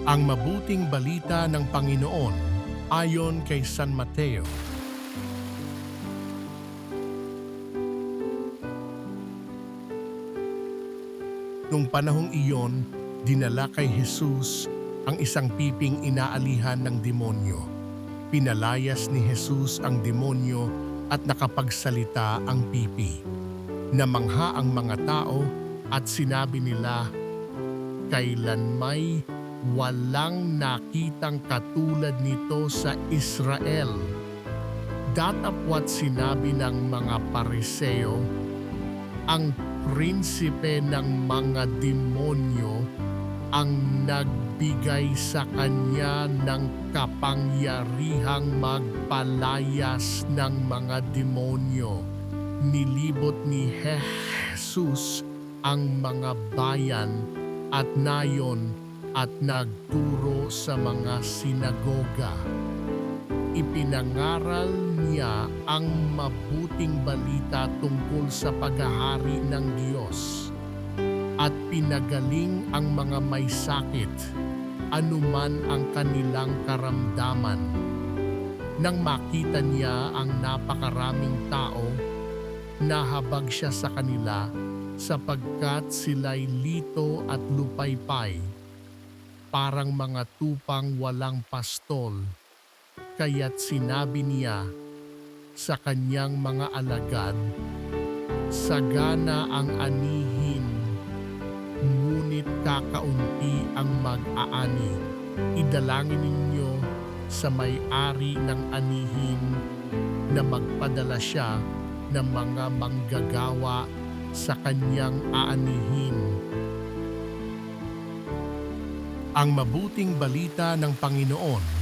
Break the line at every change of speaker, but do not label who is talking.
Ang mabuting balita ng Panginoon ayon kay San Mateo. Nung panahong iyon, dinala kay Jesus ang isang piping inaalihan ng demonyo. Pinalayas ni Jesus ang demonyo at nakapagsalita ang pipi. Namangha ang mga tao at sinabi nila, "Kailanmay walang nakitang katulad nito sa Israel." Datapwat sinabi ng mga Pariseo, "Ang prinsipe ng mga demonyo ang nagbigay sa kanya ng kapangyarihang magpalayas ng mga demonyo." Nilibot ni Jesus ang mga bayan at nayon at nagturo sa mga sinagoga. Ipinangaral niya ang mabuting balita tungkol sa paghahari ng Diyos at pinagaling ang mga may sakit, anuman ang kanilang karamdaman. Nang makita niya ang napakaraming tao, nahabag siya sa kanila sapagkat sila'y lito at lupaypay, parang mga tupang walang pastol. Kaya't sinabi niya sa kanyang mga alagad, "Sagana ang anihin, ngunit kakaunti ang mag-aani. Idalangin ninyo sa may-ari ng anihin na magpadala siya ng mga manggagawa sa kanyang aanihin." Ang mabuting balita ng Panginoon